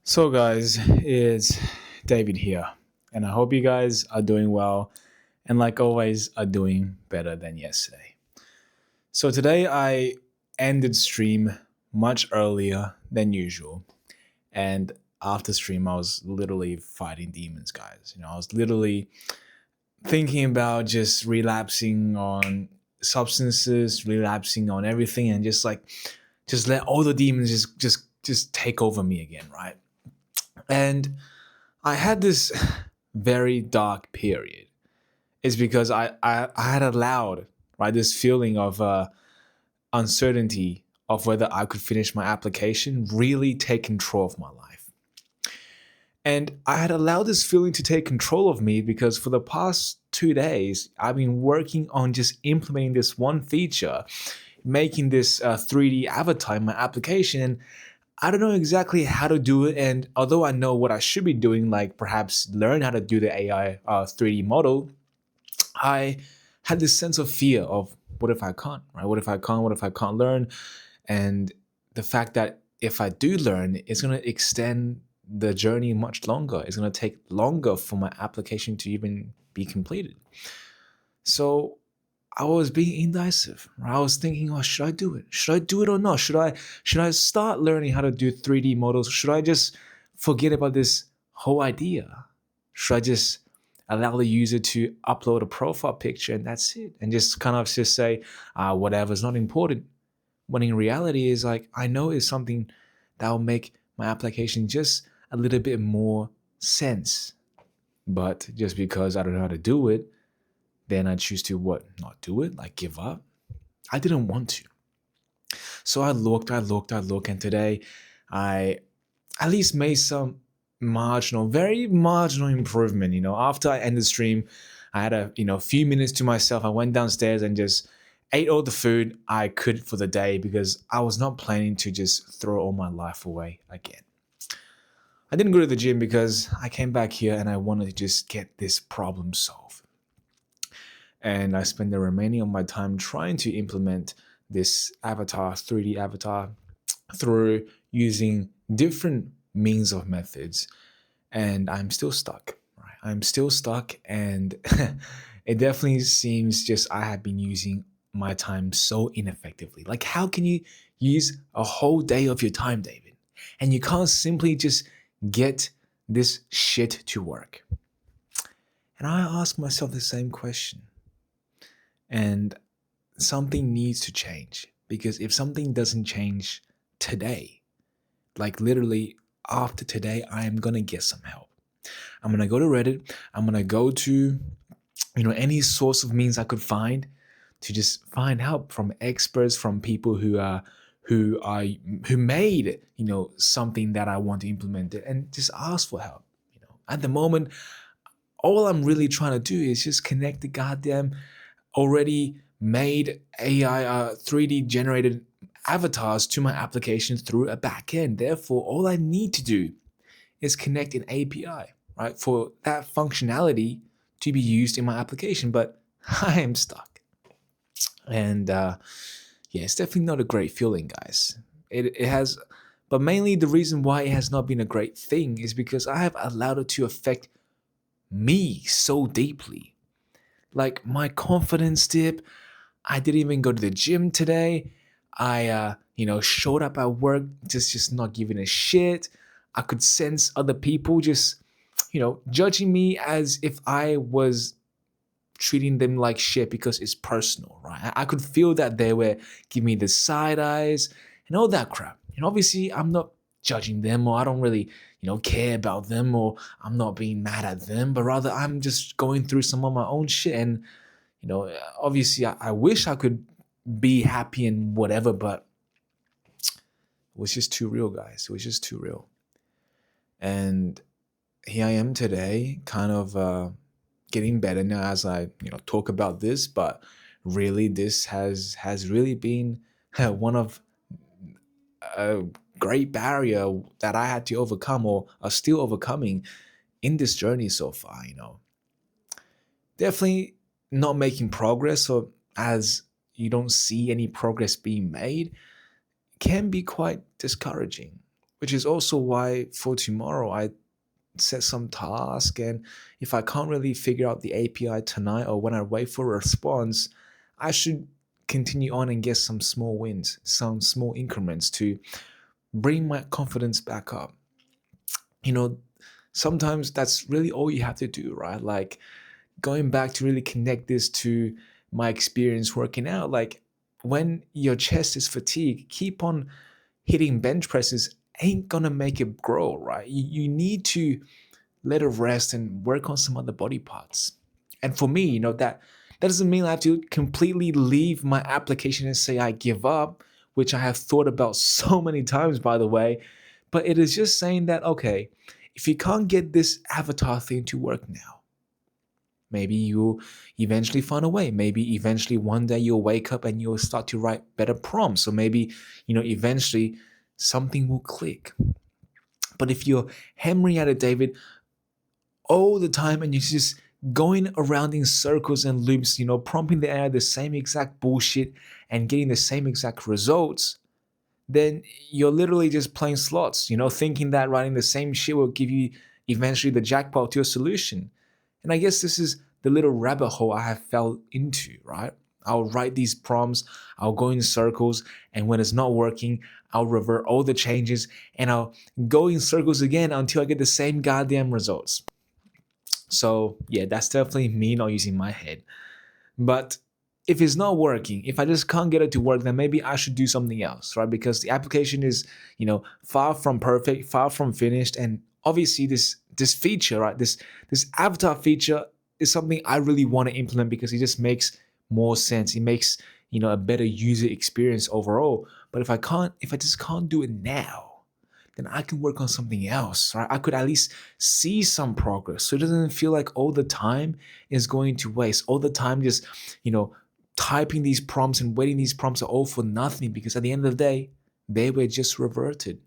So, guys, it's David here, and I hope you guys are doing well and, like always, are doing better than yesterday. So, today I ended stream much earlier than usual, and after stream, I was literally fighting demons, guys. I was literally thinking about just relapsing on substances, relapsing on everything, and just let all the demons just take over me again, right? And I had this very dark period. It's because I had allowed right this feeling of uncertainty of whether I could finish my application really take control of my life. And I had allowed this feeling to take control of me because for the past 2 days, I've been working on just implementing this one feature, making this 3D avatar in my application. And I don't know exactly how to do it. And although I know what I should be doing, like perhaps learn how to do the AI 3D model, I had this sense of fear of what if I can't, right? What if I can't? What if I can't learn? And the fact that if I do learn, it's going to extend the journey much longer. It's going to take longer for my application to even be completed. So I was being indecisive. Right? I was thinking, oh, should I do it? Should I do it or not? Should I start learning how to do 3D models? Should I just forget about this whole idea? Should I just allow the user to upload a profile picture and that's it? And just kind of just say, whatever's not important. When in reality is like, I know it's something that will make my application just a little bit more sense. But just because I don't know how to do it, then I choose to what? Not do it, like give up. I didn't want to. So I looked, and today I at least made some marginal, very marginal improvement. After I ended the stream, I had a few minutes to myself. I went downstairs and just ate all the food I could for the day because I was not planning to just throw all my life away again. I didn't go to the gym because I came back here and I wanted to just get this problem solved. And I spent the remaining of my time trying to implement this avatar, 3D avatar, through using different means of methods. And I'm still stuck. Right? I'm still stuck, and it definitely seems just I have been using my time so ineffectively. Like, how can you use a whole day of your time, David, and you can't simply just get this shit to work? And I ask myself the same question. And something needs to change because if something doesn't change today, like literally after today, I am going to get some help. I'm going to go to Reddit. I'm going to go to, any source of means I could find to just find help from experts, from people who made, something that I want to implement it and just ask for help. At the moment, all I'm really trying to do is just connect the goddamn already made AI 3D generated avatars to my application through a backend. Therefore, all I need to do is connect an API, right, for that functionality to be used in my application. But I am stuck. And yeah, it's definitely not a great feeling, guys. It has, but mainly the reason why it has not been a great thing is because I have allowed it to affect me so deeply. Like my confidence dip. I didn't even go to the gym today. I showed up at work just not giving a shit. I could sense other people just judging me as if I was treating them like shit because it's personal, right? I could feel that they were giving me the side eyes and all that crap. And obviously, I'm not judging them, or I don't really, care about them, or I'm not being mad at them, but rather I'm just going through some of my own shit. And, obviously, I wish I could be happy and whatever, but it was just too real, guys. It was just too real. And here I am today, kind of getting better now as I talk about this. But really, this has really been one of a great barrier that I had to overcome or are still overcoming in this journey so far. Definitely not making progress, or as you don't see any progress being made, can be quite discouraging, which is also why for tomorrow I set some task, and if I can't really figure out the API tonight or when I wait for a response, I should continue on and get some small wins, some small increments to bring my confidence back up. You know, sometimes that's really all you have to do, right? Like going back to really connect this to my experience working out, like when your chest is fatigued, keep on hitting bench presses ain't gonna make it grow, right? You need to let it rest and work on some other body parts. And for me, that doesn't mean I have to completely leave my application and say I give up, which I have thought about so many times, by the way. But it is just saying that, okay, if you can't get this avatar thing to work now, maybe you'll eventually find a way. Maybe eventually one day you'll wake up and you'll start to write better prompts. Or maybe, eventually something will click. But if you're hammering at it, David, all the time and you're just going around in circles and loops, prompting the AI the same exact bullshit and getting the same exact results, then you're literally just playing slots, thinking that writing the same shit will give you eventually the jackpot to your solution. And I guess this is the little rabbit hole I have fell into, right? I'll write these prompts, I'll go in circles, and when it's not working, I'll revert all the changes and I'll go in circles again until I get the same goddamn results. So yeah, that's definitely me not using my head. But if it's not working, if I just can't get it to work, then maybe I should do something else, right? Because the application is, far from perfect, far from finished, and obviously this feature, right, this avatar feature is something I really want to implement because it just makes more sense. It makes a better user experience overall. But if I just can't do it now, then I can work on something else, right? I could at least see some progress. So it doesn't feel like all the time is going to waste. All the time just, typing these prompts and waiting these prompts are all for nothing because at the end of the day, they were just reverted.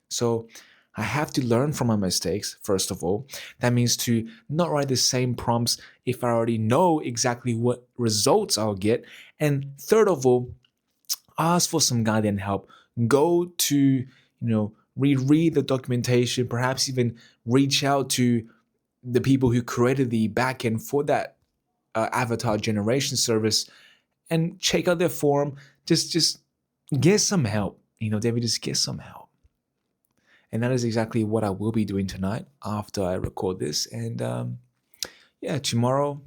So I have to learn from my mistakes, first of all. That means to not write the same prompts if I already know exactly what results I'll get. And third of all, ask for some guidance and help. Go to, reread the documentation, perhaps even reach out to the people who created the backend for that avatar generation service and check out their forum. Just get some help. David, just get some help. And that is exactly what I will be doing tonight after I record this. And yeah, tomorrow,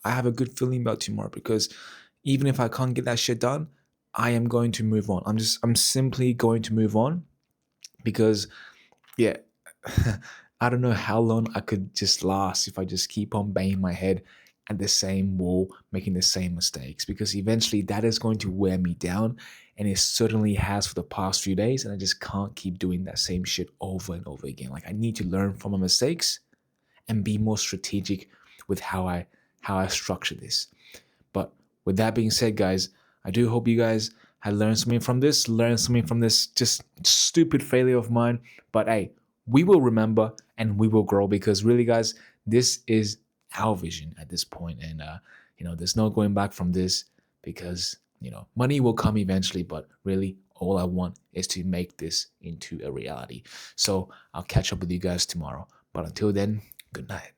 I have a good feeling about tomorrow because even if I can't get that shit done, I am going to move on. I'm simply going to move on because, yeah, I don't know how long I could just last if I just keep on banging my head at the same wall, making the same mistakes, because eventually that is going to wear me down. And it certainly has for the past few days. And I just can't keep doing that same shit over and over again. Like I need to learn from my mistakes and be more strategic with how I structure this. But with that being said, guys, I do hope you guys had learned something from this just stupid failure of mine. But hey, we will remember and we will grow because really, guys, this is our vision at this point. And, there's no going back from this because, money will come eventually. But really, all I want is to make this into a reality. So I'll catch up with you guys tomorrow. But until then, good night.